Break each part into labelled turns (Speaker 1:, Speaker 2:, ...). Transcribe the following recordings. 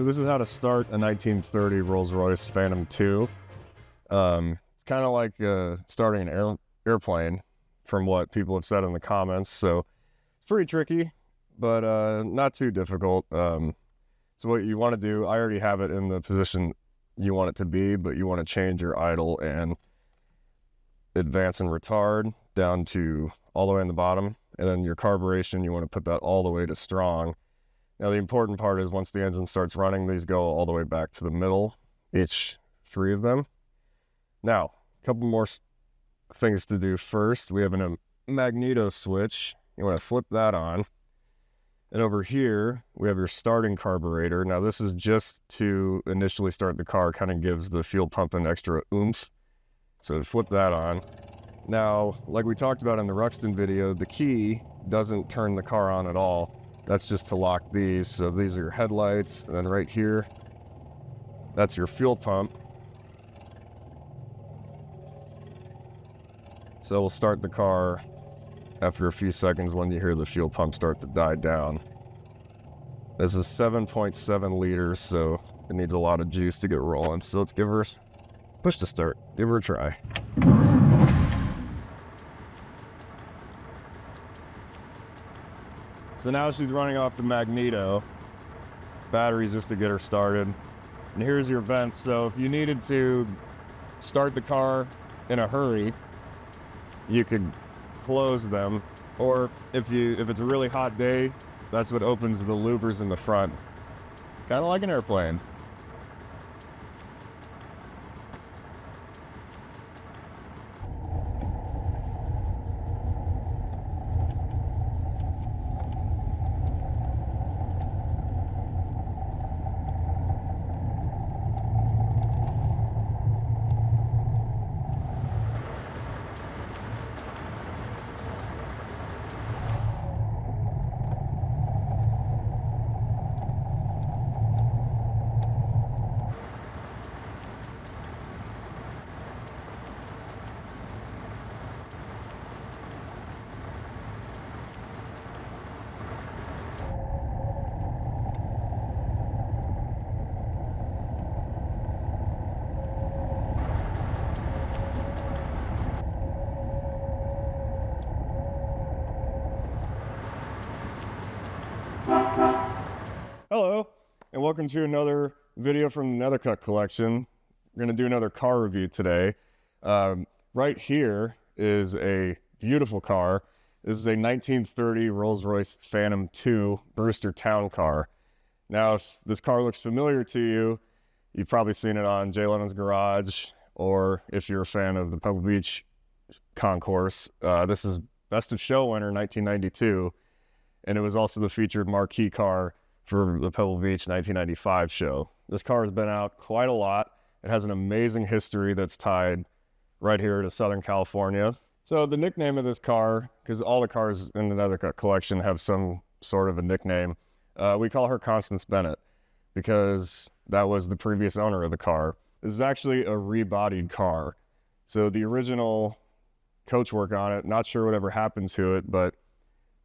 Speaker 1: So this is how to start a 1930 Rolls Royce Phantom II. It's kind of like starting an airplane from what people have said in the comments. So it's pretty tricky, but not too difficult. So what you want to do, I already have it in the position you want it to be, but you want to change your idle and advance and retard down to all the way in the bottom. And then your carburation, you want to put that all the way to strong. Now, the important part is once the engine starts running, these go all the way back to the middle, each three of them. Now, a couple more things to do first. We have a magneto switch. You want to flip that on. And over here, we have your starting carburetor. Now, this is just to initially start the car, kind of gives the fuel pump an extra oomph. So flip that on. Now, like we talked about in the Ruxton video, the key doesn't turn the car on at all. That's just to lock these. So these are your headlights, and then right here, that's your fuel pump. So we'll start the car after a few seconds when you hear the fuel pump start to die down. This is 7.7 liters, so it needs a lot of juice to get rolling. So let's give her a push to start. Give her a try. So now she's running off the magneto. Batteries just to get her started. And here's your vents. So if you needed to start the car in a hurry, you could close them. Or if it's a really hot day, that's what opens the louvers in the front. Kind of like an airplane. Hello, and welcome to another video from the Nethercutt Collection. We're going to do another car review today. Right here is a beautiful car. This is a 1930 Rolls Royce Phantom II Brewster town car. Now, if this car looks familiar to you, you've probably seen it on Jay Leno's Garage, or if you're a fan of the Pebble Beach concourse, this is Best of Show winner 1992, and it was also the featured marquee car for the Pebble Beach 1995 show. This car has been out quite a lot. It has an amazing history that's tied right here to Southern California. So the nickname of this car, because all the cars in the Nethercutt Collection have some sort of a nickname, we call her Constance Bennett because that was the previous owner of the car. This is actually a rebodied car. So the original coachwork on it, not sure whatever happened to it, but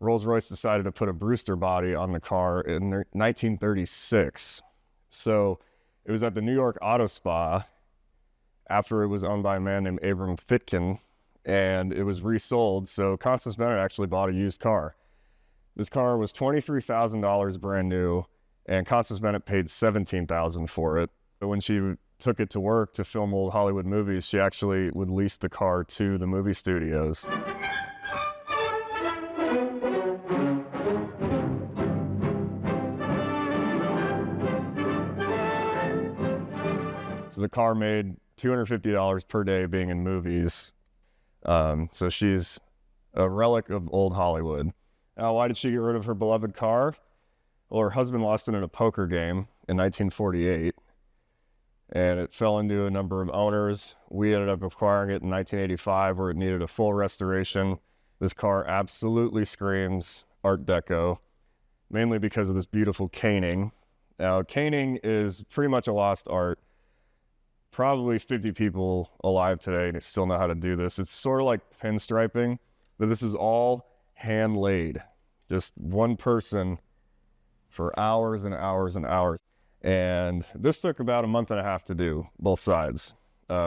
Speaker 1: Rolls-Royce decided to put a Brewster body on the car in 1936. So it was at the New York Auto Spa after it was owned by a man named Abram Fitkin, and it was resold. So Constance Bennett actually bought a used car. This car was $23,000 brand new, and Constance Bennett paid $17,000 for it. But when she took it to work to film old Hollywood movies, she actually would lease the car to the movie studios. So the car made $250 per day being in movies. So she's a relic of old Hollywood. Now, why did she get rid of her beloved car? Well, her husband lost it in a poker game in 1948, and it fell into a number of owners. We ended up acquiring it in 1985, where it needed a full restoration. This car absolutely screams Art Deco, mainly because of this beautiful caning. Now, caning is pretty much a lost art. Probably 50 people alive today and still know how to do this. It's sort of like pinstriping, but this is all hand laid. Just one person for hours and hours and hours. And this took about a month and a half to do, both sides.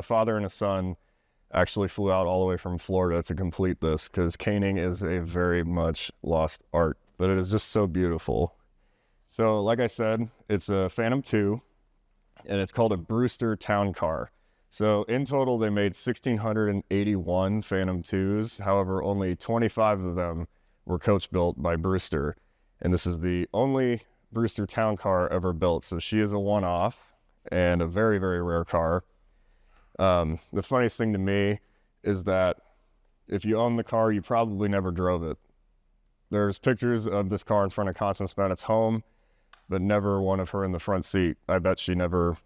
Speaker 1: Father and a son actually flew out all the way from Florida to complete this because caning is a very much lost art, but it is just so beautiful. So like I said, it's a Phantom 2 and it's called a Brewster town car. So in total, they made 1,681 Phantom 2s. However, only 25 of them were coach built by Brewster. And this is the only Brewster town car ever built. So she is a one-off and a very, very rare car. The funniest thing to me is that if you own the car, you probably never drove it. There's pictures of this car in front of Constance Bennett's home, but never one of her in the front seat. I bet she never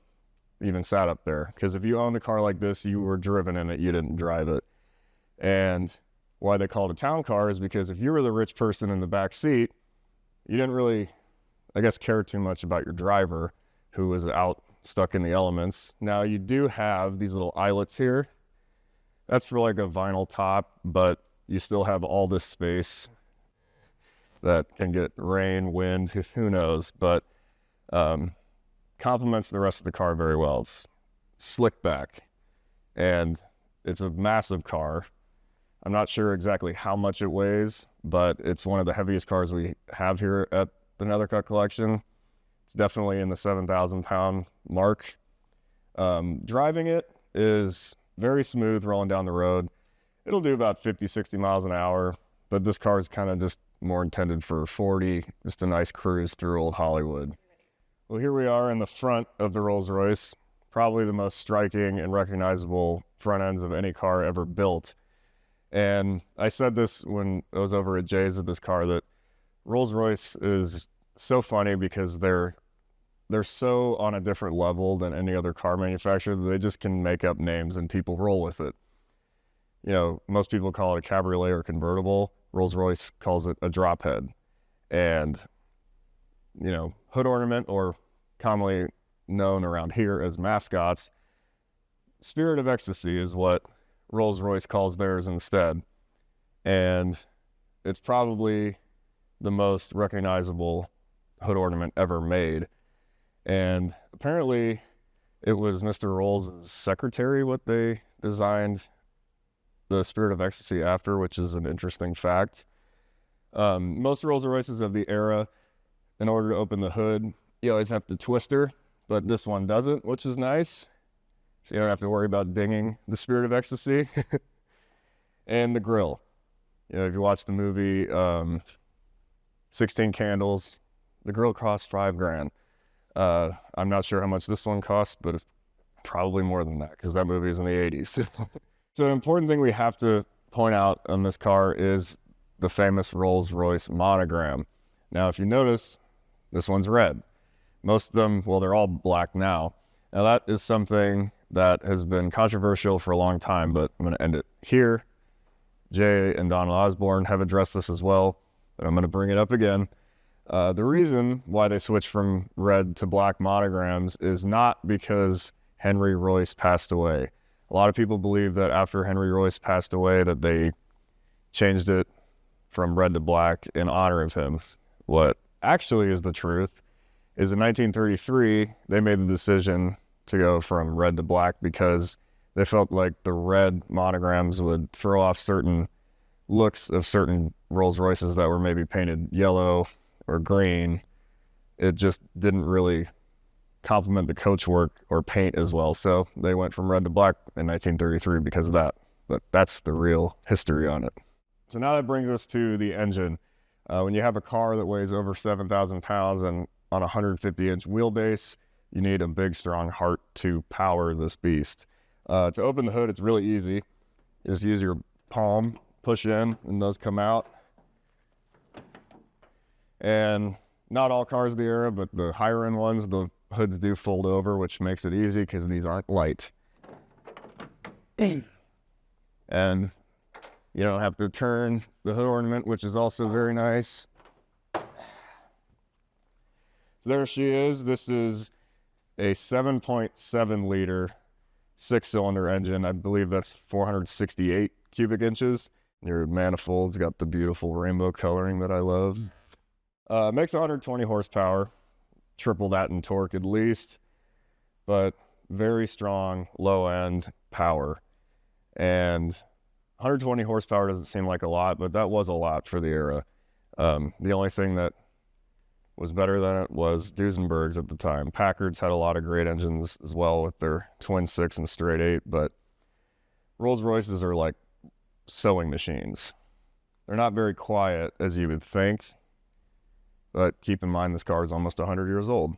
Speaker 1: even sat up there. Because if you owned a car like this, you were driven in it, you didn't drive it. And why they call it a town car is because if you were the rich person in the back seat, you didn't really, I guess, care too much about your driver who was out stuck in the elements. Now you do have these little eyelets here. That's for like a vinyl top, but you still have all this space that can get rain, wind, who knows, but complements the rest of the car very well. It's slick back and it's a massive car. I'm not sure exactly how much it weighs, but it's one of the heaviest cars we have here at the Nethercutt Collection. It's definitely in the 7,000 pound mark. Driving it is very smooth rolling down the road. It'll do about 50, 60 miles an hour, but this car is kind of just more intended for 40, just a nice cruise through old Hollywood. Well, here we are in the front of the Rolls Royce, probably the most striking and recognizable front ends of any car ever built. And I said this when I was over at Jay's of this car, that Rolls Royce is so funny because they're so on a different level than any other car manufacturer that they just can make up names and people roll with it. You know, most people call it a cabriolet or convertible. Rolls Royce calls it a drop head. And, you know, hood ornament, or commonly known around here as mascots, Spirit of Ecstasy is what Rolls Royce calls theirs instead. And it's probably the most recognizable hood ornament ever made. And apparently it was Mr. Rolls' secretary what they designed the Spirit of Ecstasy after, which is an interesting fact. Most Rolls Royces of the era, in order to open the hood, you always have to twist her, but this one doesn't, which is nice. So you don't have to worry about dinging the Spirit of Ecstasy. And the grill. You know, if you watch the movie 16 Candles, the grill costs $5,000. I'm not sure how much this one costs, but it's probably more than that because that movie is in the 80s. So an important thing we have to point out on this car is the famous Rolls-Royce monogram. Now, if you notice, this one's red. Most of them, well, they're all black now. Now that is something that has been controversial for a long time, but I'm going to end it here. Jay and Donald Osborne have addressed this as well, but I'm going to bring it up again. The reason why they switched from red to black monograms is not because Henry Royce passed away. A lot of people believe that after Henry Royce passed away that they changed it from red to black in honor of him. What actually is the truth is in 1933, they made the decision to go from red to black because they felt like the red monograms would throw off certain looks of certain Rolls Royces that were maybe painted yellow or green. It just didn't really complement the coachwork or paint as well. So they went from red to black in 1933 because of that. But that's the real history on it. So now that brings us to the engine. When you have a car that weighs over 7,000 pounds and on a 150-inch wheelbase, you need a big, strong heart to power this beast. To open the hood, it's really easy. You just use your palm, push in, and those come out. And not all cars of the era, but the higher end ones, the hoods do fold over, which makes it easy because these aren't light. And you don't have to turn the hood ornament, which is also very nice. So there she is. This is a 7.7 liter 6-cylinder engine. I believe that's 468 cubic inches. Your manifold's got the beautiful rainbow coloring that I love. Makes 120 horsepower. triple that in torque at least, but very strong low end power. And 120 horsepower doesn't seem like a lot, but that was a lot for the era. The only thing that was better than it was Duesenbergs at the time. Packards had a lot of great engines as well with their twin 6 and straight 8, but Rolls Royces are like sewing machines. They're not very quiet as you would think, but keep in mind this car is almost 100 years old.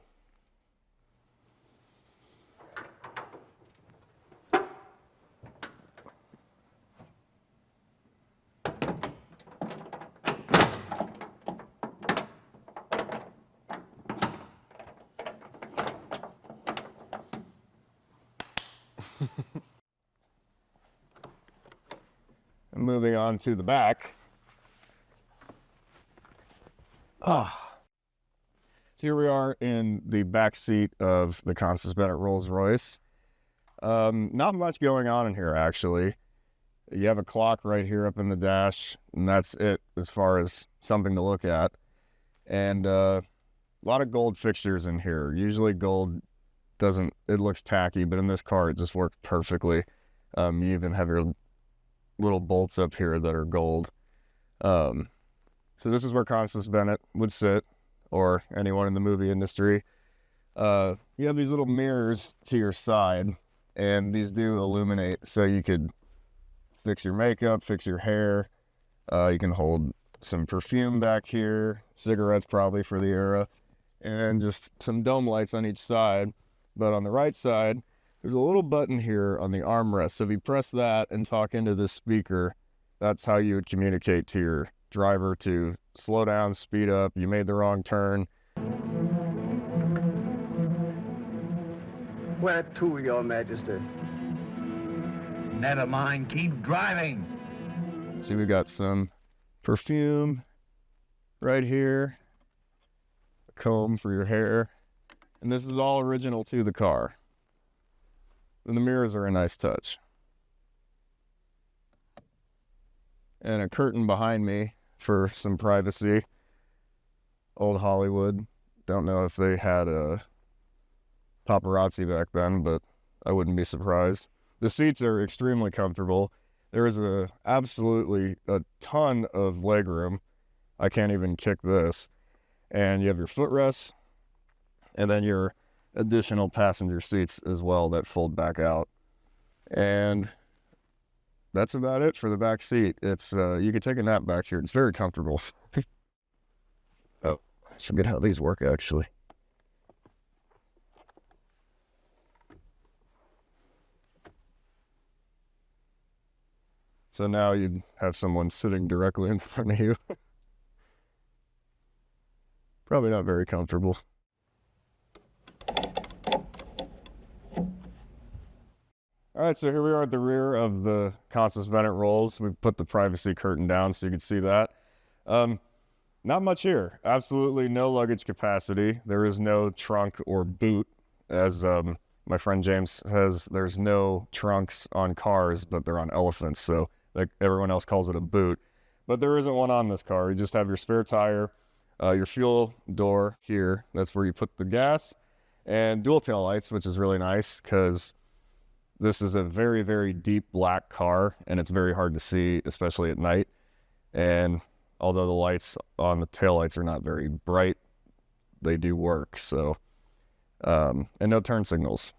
Speaker 1: And moving on to the back. So here we are in the back seat of the Constance Bennett Rolls Royce. Not much going on in here, actually. You have a clock right here up in the dash, and that's it as far as something to look at. And a lot of gold fixtures in here. Usually gold doesn't, it looks tacky, but in this car it just works perfectly. You even have your little bolts up here that are gold. So this is where Constance Bennett would sit, or anyone in the movie industry. You have these little mirrors to your side, and these do illuminate, so you could fix your makeup, fix your hair. You can hold some perfume back here, cigarettes probably for the era, and just some dome lights on each side. But on the right side, there's a little button here on the armrest. So if you press that and talk into this speaker, that's how you would communicate to your driver to slow down, speed up, you made the wrong turn.
Speaker 2: Where to, Your Majesty?
Speaker 3: Never mind, keep driving.
Speaker 1: See, we got some perfume right here, a comb for your hair, and this is all original to the car. And the mirrors are a nice touch. And a curtain behind me for some privacy. Old Hollywood. Don't know if they had a paparazzi back then, but I wouldn't be surprised. The seats are extremely comfortable. There is absolutely a ton of legroom. I can't even kick this. And you have your footrests, and then your additional passenger seats as well that fold back out. And that's about it for the back seat. It's you could take a nap back here. It's very comfortable. Oh, I forget how these work actually. So now you'd have someone sitting directly in front of you. Probably not very comfortable. All right, so here we are at the rear of the Constance Bennett Rolls. We've put the privacy curtain down so you can see that. Not much here. Absolutely no luggage capacity. There is no trunk or boot. As my friend James says, there's no trunks on cars, but they're on elephants, so like everyone else calls it a boot. But there isn't one on this car. You just have your spare tire, your fuel door here. That's where you put the gas, and dual tail lights, which is really nice because this is a very, very deep black car, and it's very hard to see, especially at night. And although the lights on the taillights are not very bright, they do work. So, and no turn signals.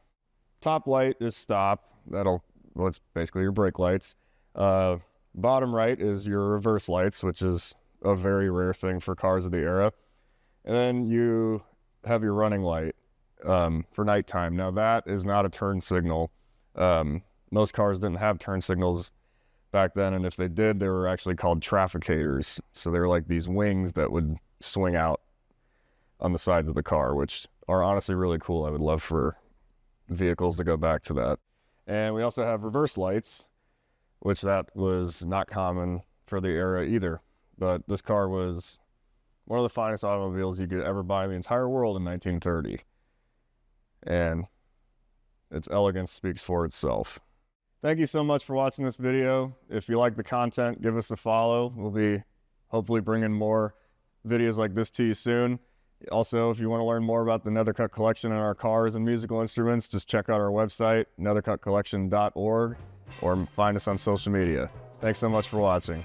Speaker 1: Top light is stop. Well, it's basically your brake lights. Bottom right is your reverse lights, which is a very rare thing for cars of the era. And then you have your running light for nighttime. Now that is not a turn signal. Most cars didn't have turn signals back then, and if they did, they were actually called trafficators. So they were like these wings that would swing out on the sides of the car, which are honestly really cool. I would love for vehicles to go back to that. And we also have reverse lights, which that was not common for the era either. But this car was one of the finest automobiles you could ever buy in the entire world in 1930. And its elegance speaks for itself. Thank you so much for watching this video. If you like the content, give us a follow. We'll be hopefully bringing more videos like this to you soon. Also, if you want to learn more about the Nethercutt Collection and our cars and musical instruments, just check out our website, nethercuttcollection.org, or find us on social media. Thanks so much for watching.